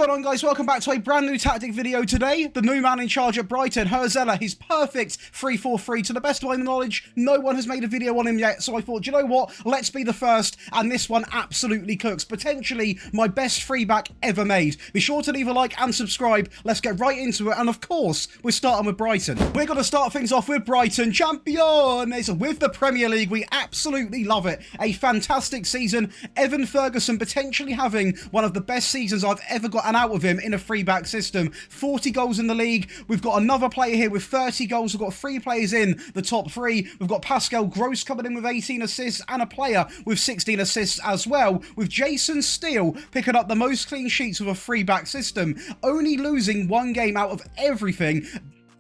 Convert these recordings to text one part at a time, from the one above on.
going on, guys? Welcome back to a brand new tactic video today. The new man in charge at Brighton, Hurzeler, his perfect 3-4-3. To the best of my knowledge, no one has made a video on him yet, so I thought, you know what? Let's be the first, and this one absolutely cooks. Potentially my best free back ever made. Be sure to leave a like and subscribe. Let's get right into it, and of course, we're starting with Brighton. We're going to start things off with Brighton Champions with the Premier League. We absolutely love it. A fantastic season. Evan Ferguson potentially having one of the best seasons I've ever gotten out of him in a free back system. 40 goals in the league. We've got another player here with 30 goals. We've got 3 players in the top 3. We've got Pascal Gross coming in with 18 assists and a player with 16 assists as well, with Jason Steele picking up the most clean sheets with a free back system, only losing 1 game out of everything,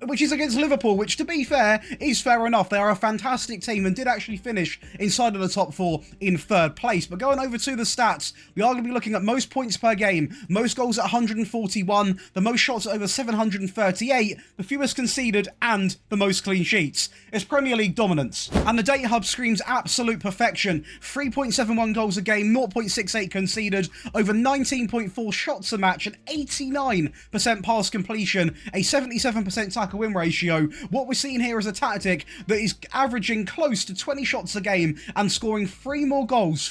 which is against Liverpool, which, to be fair, is fair enough. They are a fantastic team and did actually finish inside of the top 4 in 3rd place. But going over to the stats, we are going to be looking at most points per game, most goals at 141, the most shots at over 738, the fewest conceded, and the most clean sheets. It's Premier League dominance. And the data hub screams absolute perfection. 3.71 goals a game, 0.68 conceded, over 19.4 shots a match, an 89% pass completion, a 77% tackle win ratio. What we're seeing here is a tactic that is averaging close to 20 shots a game and scoring 3 more goals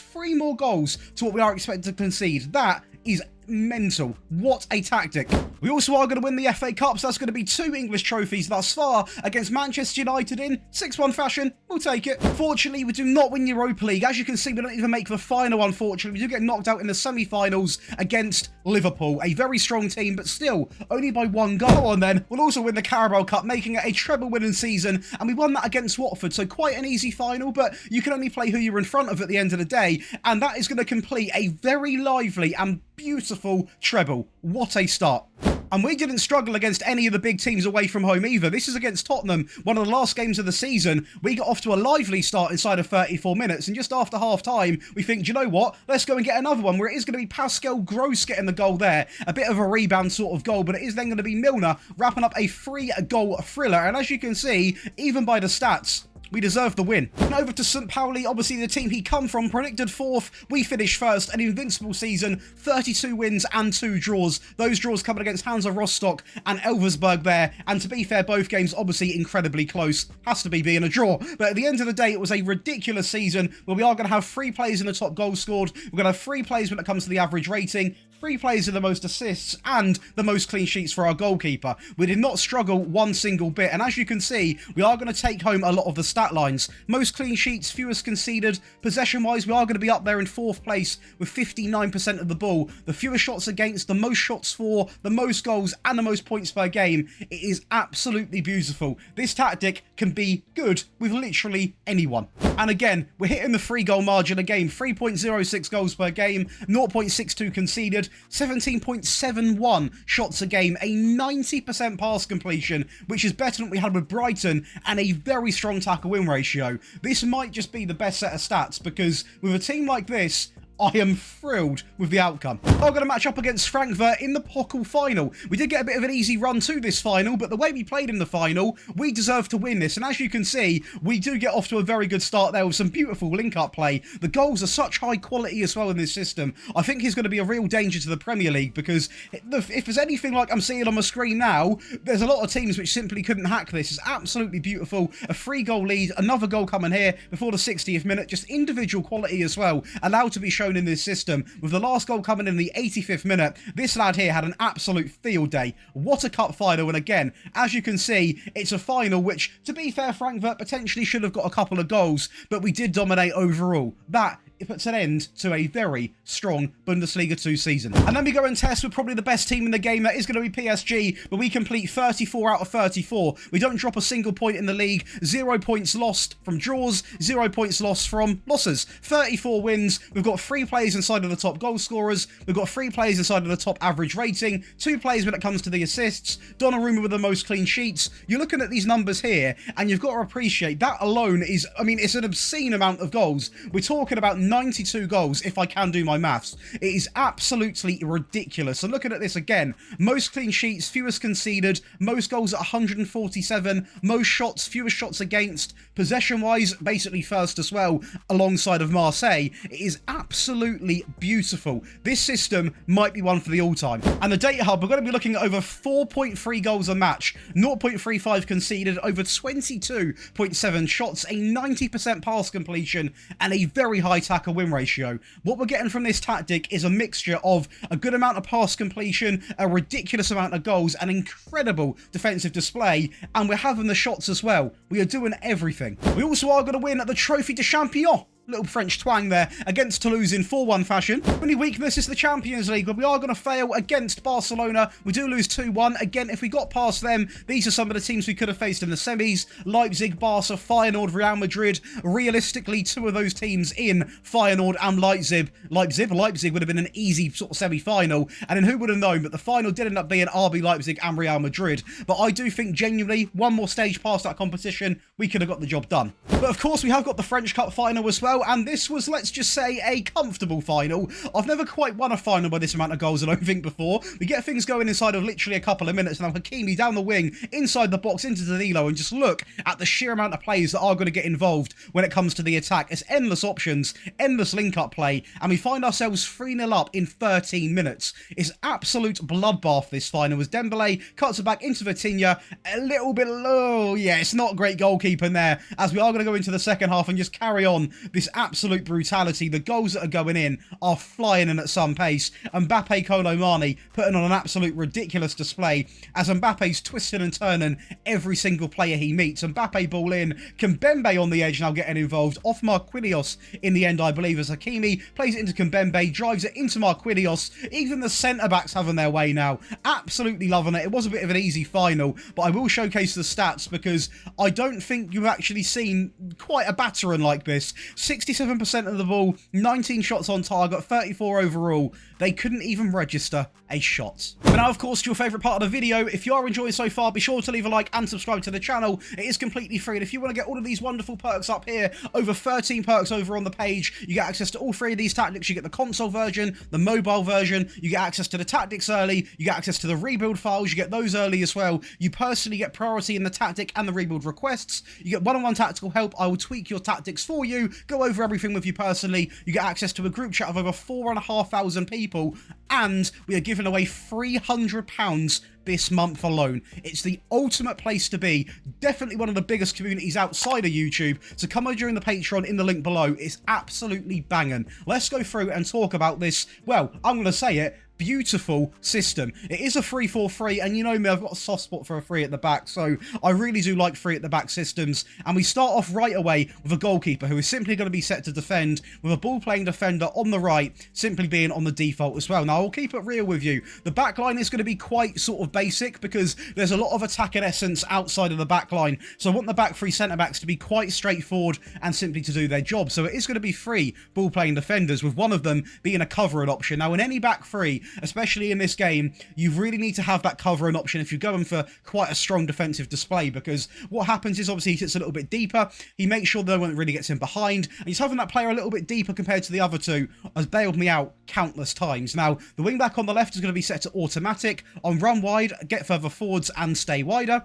to what we are expected to concede. That is mental. What a tactic. We also are going to win the FA Cup, so that's going to be 2 English trophies thus far against Manchester United in 6-1 fashion. We'll take it. Fortunately, we do not win Europa League. As you can see, we don't even make the final, unfortunately. We do get knocked out in the semi-finals against Liverpool. A very strong team, but still only by 1 goal. Go on then. We'll also win the Carabao Cup, making it a treble winning season, and we won that against Watford, so quite an easy final, but you can only play who you're in front of at the end of the day, and that is going to complete a very lively and beautiful treble. What a start. And we didn't struggle against any of the big teams away from home either. This is against Tottenham, one of the last games of the season. We got off to a lively start inside of 34 minutes, and just after half-time, we think, do you know what? Let's go and get another one, where it is going to be Pascal Gross getting the goal there. A bit of a rebound sort of goal, but it is then going to be Milner wrapping up a 3-goal thriller. And as you can see, even by the stats, we deserve the win. And over to St. Pauli, obviously the team he come from, predicted 4th. We finished 1st, an invincible season, 32 wins and 2 draws. Those draws coming against Hansa Rostock and Elversberg there. And to be fair, both games obviously incredibly close. Has to be being a draw. But at the end of the day, it was a ridiculous season where we are going to have 3 players in the top goals scored. We're going to have 3 players when it comes to the average rating, 3 players in the most assists, and the most clean sheets for our goalkeeper. We did not struggle one single bit, and as you can see, we are going to take home a lot of the stat lines. Most clean sheets, fewest conceded. Possession-wise, we are going to be up there in 4th place with 59% of the ball. The fewest shots against, the most shots for, the most goals, and the most points per game. It is absolutely beautiful. This tactic can be good with literally anyone. And again, we're hitting the 3-goal margin a game. 3.06 goals per game, 0.62 conceded, 17.71 shots a game, a 90% pass completion, which is better than we had with Brighton, and a very strong tackle win ratio. This might just be the best set of stats, because with a team like this, I am thrilled with the outcome. I'm going to match up against Frankfurt in the Pokal final. We did get a bit of an easy run to this final, but the way we played in the final, we deserve to win this. And as you can see, we do get off to a very good start there with some beautiful link-up play. The goals are such high quality as well in this system. I think he's going to be a real danger to the Premier League, because if there's anything like I'm seeing on my screen now, there's a lot of teams which simply couldn't hack this. It's absolutely beautiful. A 3-goal lead, another goal coming here before the 60th minute. Just individual quality as well, allowed to be shown in this system, with the last goal coming in the 85th minute. This lad here had an absolute field day. What a cup final, and again, as you can see, it's a final which, to be fair, Frankfurt potentially should have got a couple of goals, but we did dominate overall. That it puts an end to a very strong Bundesliga 2 season. And then we go and test with probably the best team in the game. That is going to be PSG, but we complete 34 out of 34. We don't drop a single point in the league. 0 points lost from draws, 0 points lost from losses. 34 wins. We've got 3 players inside of the top goal scorers. We've got 3 players inside of the top average rating. 2 players when it comes to the assists. Donnarumma with the most clean sheets. You're looking at these numbers here, and you've got to appreciate that alone is, I mean, it's an obscene amount of goals. We're talking about 92 goals, if I can do my maths. It is absolutely ridiculous. So looking at this again, most clean sheets, fewest conceded, most goals at 147, most shots, fewest shots against, possession-wise, basically first as well, alongside of Marseille. It is absolutely beautiful. This system might be one for the all-time. And the data hub, we're going to be looking at over 4.3 goals a match, 0.35 conceded, over 22.7 shots, a 90% pass completion, and a very high tackle win ratio. What we're getting from this tactic is a mixture of a good amount of pass completion, a ridiculous amount of goals, an incredible defensive display, and we're having the shots as well. We are doing everything. We also are going to win at the Trophy de Champion. Little French twang there against Toulouse in 4-1 fashion. Only weakness is the Champions League, where we are going to fail against Barcelona. We do lose 2-1. Again, if we got past them, these are some of the teams we could have faced in the semis. Leipzig, Barca, Feyenoord, Real Madrid. Realistically, two of those teams in Feyenoord and Leipzig would have been an easy sort of semi-final. And then who would have known, but the final did end up being RB Leipzig and Real Madrid. But I do think genuinely, one more stage past that competition, we could have got the job done. But of course, we have got the French Cup final as well. And this was, let's just say, a comfortable final. I've never quite won a final by this amount of goals, I don't think, before. We get things going inside of literally a couple of minutes. Now, Hakimi down the wing, inside the box, into Danilo, and just look at the sheer amount of players that are going to get involved when it comes to the attack. It's endless options, endless link-up play, and we find ourselves 3-0 up in 13 minutes. It's absolute bloodbath, this final, as Dembele cuts it back into Vitinha, a little bit low. Yeah, it's not great goalkeeping there, as we are going to go into the second half and just carry on this absolute brutality. The goals that are going in are flying in at some pace. Mbappe, Kolo Muani putting on an absolute ridiculous display as Mbappe's twisting and turning every single player he meets. Mbappe ball in, Kimpembe on the edge now getting involved, off Marquinhos in the end, I believe, as Hakimi plays it into Kimpembe, drives it into Marquinhos. Even the centre-backs having their way now. Absolutely loving it. It was a bit of an easy final, but I will showcase the stats because I don't think you've actually seen quite a battering like this. 67% of the ball, 19 shots on target, 34 overall. They couldn't even register a shot. But now, of course, to your favourite part of the video. If you are enjoying so far, be sure to leave a like and subscribe to the channel. It is completely free. And if you want to get all of these wonderful perks up here, over 13 perks over on the page, you get access to all three of these tactics. You get the console version, the mobile version, you get access to the tactics early, you get access to the rebuild files, you get those early as well. You personally get priority in the tactic and the rebuild requests. You get one-on-one tactical help. I will tweak your tactics for you, go over everything with you personally. You get access to a group chat of over 4,500 people, and we are giving away £300 this month alone. It's the ultimate place to be. Definitely one of the biggest communities outside of YouTube. So come over during the Patreon in the link below. It's absolutely banging. Let's go through and talk about this. Well, I'm going to say it. Beautiful system. It is a 3-4-3, and you know me, I've got a soft spot for a 3 at the back, so I really do like 3 at the back systems. And we start off right away with a goalkeeper who is simply going to be set to defend, with a ball-playing defender on the right, simply being on the default as well. Now, I'll keep it real with you. The back line is going to be quite sort of basic, because there's a lot of attacking essence outside of the back line. So I want the back 3 centre-backs to be quite straightforward and simply to do their job. So it is going to be 3 ball-playing defenders, with one of them being a covering option. Now, in any back 3, especially in this game, you really need to have that covering option if you're going for quite a strong defensive display, because what happens is obviously he sits a little bit deeper, he makes sure no one really gets in behind, and he's having that player a little bit deeper compared to the other two has bailed me out countless times. Now, the wing back on the left is going to be set to automatic, on run wide, get further forwards and stay wider.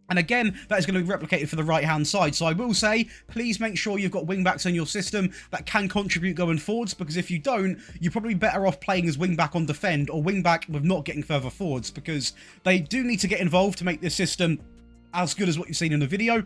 And again, that is going to be replicated for the right-hand side. So I will say, please make sure you've got wing-backs in your system that can contribute going forwards, because if you don't, you're probably better off playing as wing-back on defend or wing-back with not getting further forwards, because they do need to get involved to make this system as good as what you've seen in the video.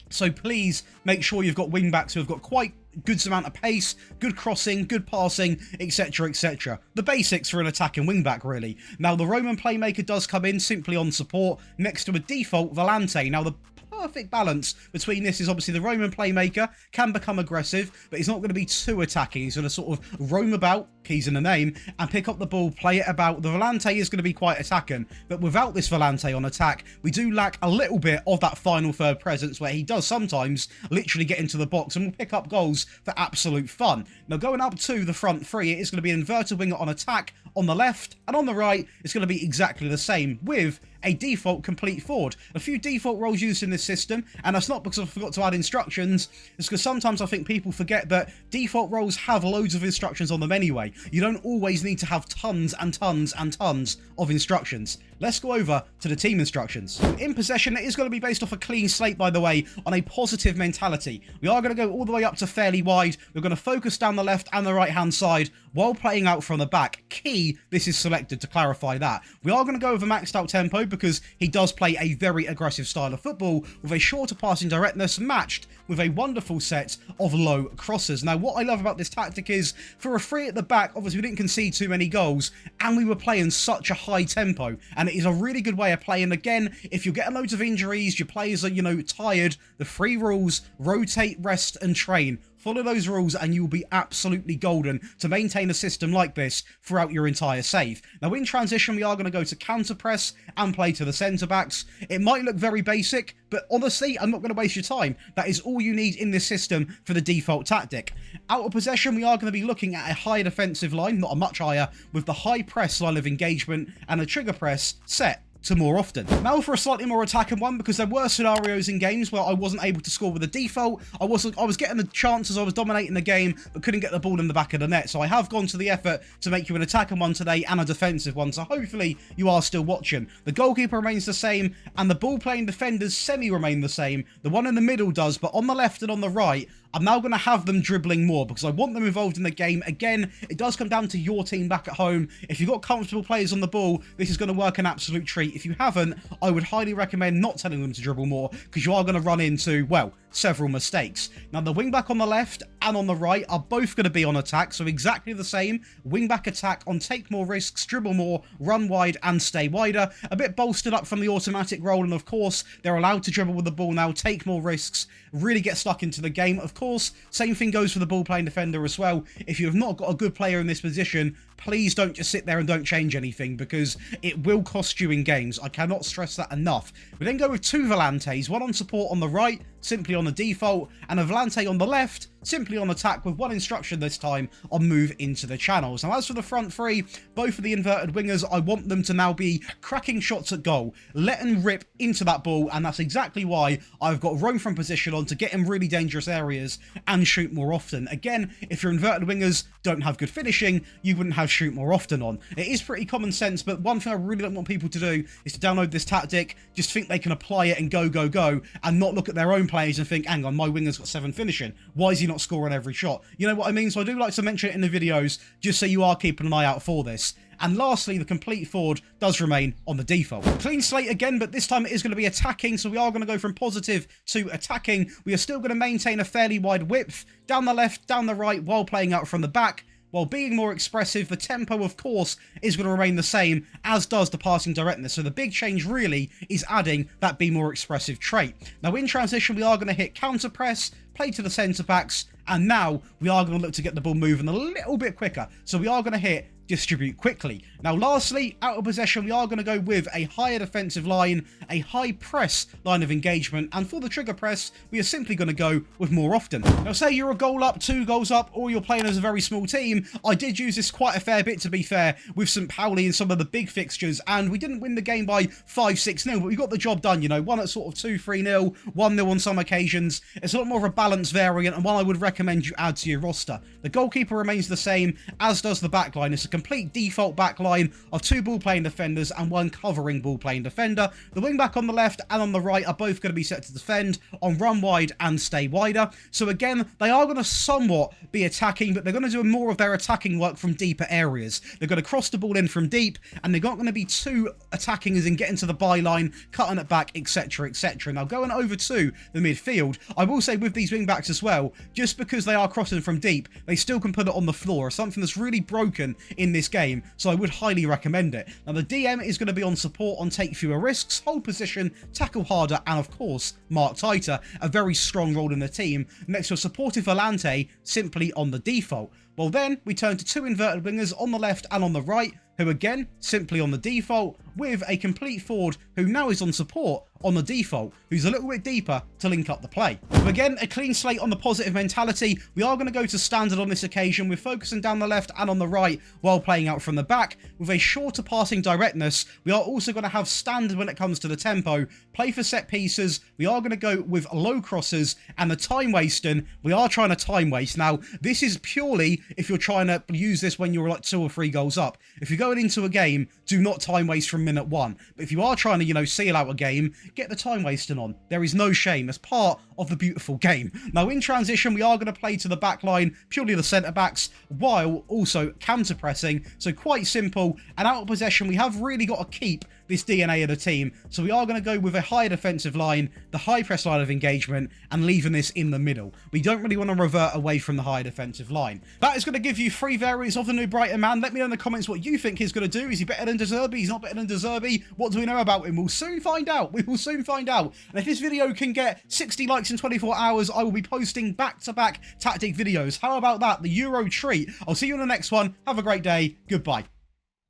So please make sure you've got wing-backs who have got quite good amount of pace, good crossing, good passing, etc, etc. The basics for an attacking wing-back, really. Now, the Roman playmaker does come in simply on support next to a default Volante. Now, the perfect balance between this is obviously the Roman playmaker can become aggressive, but he's not going to be too attacking. He's going to sort of roam about, keys in the name, and pick up the ball, play it about. The Volante is going to be quite attacking, but without this Volante on attack, we do lack a little bit of that final third presence, where he does sometimes literally get into the box and will pick up goals for absolute fun. Now, going up to the front 3, it is going to be an inverted winger on attack, on the left, and on the right, it's going to be exactly the same with a default complete forward. A few default roles used in this system, and that's not because I forgot to add instructions, it's because sometimes I think people forget that default roles have loads of instructions on them anyway. You don't always need to have tons and tons and tons of instructions. Let's go over to the team instructions. In possession, it is going to be based off a clean slate, by the way, on a positive mentality. We are going to go all the way up to fairly wide. We're going to focus down the left and the right hand side while playing out from the back. Key, this is selected to clarify that. We are going to go with a maxed out tempo because he does play a very aggressive style of football with a shorter passing directness matched with a wonderful set of low crosses. Now, what I love about this tactic is for a free at the back, obviously we didn't concede too many goals and we were playing such a high tempo, and it is a really good way of playing. Again, if you're getting loads of injuries, your players are, tired, the free rules: rotate, rest and train. Follow those rules and you will be absolutely golden to maintain a system like this throughout your entire save. Now, in transition, we are going to go to counter press and play to the centre backs. It might look very basic, but honestly, I'm not going to waste your time. That is all you need in this system for the default tactic. Out of possession, we are going to be looking at a high defensive line, not a much higher, with the high press line of engagement and a trigger press set to more often. Now for a slightly more attacking one, because there were scenarios in games where I wasn't able to score with the default. I was getting the chances, I was dominating the game, but couldn't get the ball in the back of the net. So I have gone to the effort to make you an attacking one today and a defensive one. So hopefully you are still watching. The goalkeeper remains the same and the ball playing defenders semi-remain the same. The one in the middle does, but on the left and on the right, I'm now going to have them dribbling more because I want them involved in the game. Again, it does come down to your team back at home. If you've got comfortable players on the ball, this is going to work an absolute treat. If you haven't, I would highly recommend not telling them to dribble more because you are going to run into, well, several mistakes. Now, the wing-back on the left and on the right are both going to be on attack, so exactly the same. Wing-back attack on take more risks, dribble more, run wide and stay wider. A bit bolstered up from the automatic role, and of course, they're allowed to dribble with the ball now, take more risks, really get stuck into the game. Of course, same thing goes for the ball-playing defender as well. If you have not got a good player in this position, please don't just sit there and don't change anything because it will cost you in games. I cannot stress that enough. We then go with two volantes, one on support on the right, simply on the default, and a volante on the left, simply on attack with one instruction this time on move into the channels. Now, as for the front three, both of the inverted wingers, I want them to now be cracking shots at goal, letting rip into that ball, and that's exactly why I've got roam from position on to get in really dangerous areas and shoot more often. Again, if your inverted wingers don't have good finishing, you wouldn't have shoot more often on. It is pretty common sense, but one thing I really don't want people to do is to download this tactic, just think they can apply it and go, go, go, and not look at their own players and think, hang on, my winger's got 7 finishing. Why is he not scoring every shot? You know what I mean? So I do like to mention it in the videos, just so you are keeping an eye out for this. And lastly, the complete forward does remain on the default. Clean slate again, but this time it is going to be attacking, so we are going to go from positive to attacking. We are still going to maintain a fairly wide width, down the left, down the right, while playing out from the back. While being more expressive, the tempo, of course, is going to remain the same, as does the passing directness. So the big change really is adding that be more expressive trait. Now, in transition, we are going to hit counter press, play to the centre backs, and now we are going to look to get the ball moving a little bit quicker. So we are going to hit distribute quickly. Now, lastly, out of possession, we are going to go with a higher defensive line, a high press line of engagement, and for the trigger press, we are simply going to go with more often. Now, say you're a goal up, 2 goals up, or you're playing as a very small team. I did use this quite a fair bit, to be fair, with St. Pauli in some of the big fixtures, and we didn't win the game by 5-6-0, but we got the job done, one at sort of 2-3-0, 1-0 on some occasions. It's a lot more of a balanced variant, and one I would recommend you add to your roster. The goalkeeper remains the same, as does the backline. It's a complete default backline of 2 ball-playing defenders and 1 covering ball-playing defender. The wing-back on the left and on the right are both going to be set to defend on run wide and stay wider. So again, they are going to somewhat be attacking, but they're going to do more of their attacking work from deeper areas. They're going to cross the ball in from deep, and they're not going to be too attacking as in getting to the byline, cutting it back, etc, etc. Now, going over to the midfield, I will say with these wing-backs as well, just because they are crossing from deep, they still can put it on the floor, something that's really broken in this game, so I would highly recommend it. Now, the DM is going to be on support on take fewer risks, hold position, tackle harder, and of course, mark tighter, a very strong role in the team, next to a supportive volante simply on the default. Well, then we turn to 2 inverted wingers on the left and on the right, who again, simply on the default, with a complete forward who now is on support on the default, who's a little bit deeper to link up the play. So again, a clean slate on the positive mentality. We are going to go to standard on this occasion. We're focusing down the left and on the right while playing out from the back with a shorter passing directness. We are also going to have standard when it comes to the tempo, play for set pieces. We are going to go with low crosses, and the time wasting, we are trying to time waste. Now, this is purely if you're trying to use this when you're like 2 or 3 goals up. If you're going into a game, do not time waste from minute 1. But if you are trying to, you know, seal out a game, get the time wasting on. There is no shame. It's part of the beautiful game. Now, in transition, we are going to play to the back line, purely the centre backs, while also counter pressing. So quite simple. And out of possession, we have really got to keep this DNA of the team. So we are going to go with a high defensive line, the high press line of engagement, and leaving this in the middle. We don't really want to revert away from the high defensive line. That is going to give you 3 variants of the new Brighton man. Let me know in the comments what you think he's going to do. Is he better than De Zerbi? He's not better than De Zerbi. What do we know about him? We'll soon find out. We will soon find out. And if this video can get 60 likes in 24 hours, I will be posting back-to-back tactic videos. How about that? The Euro treat. I'll see you in the next one. Have a great day. Goodbye.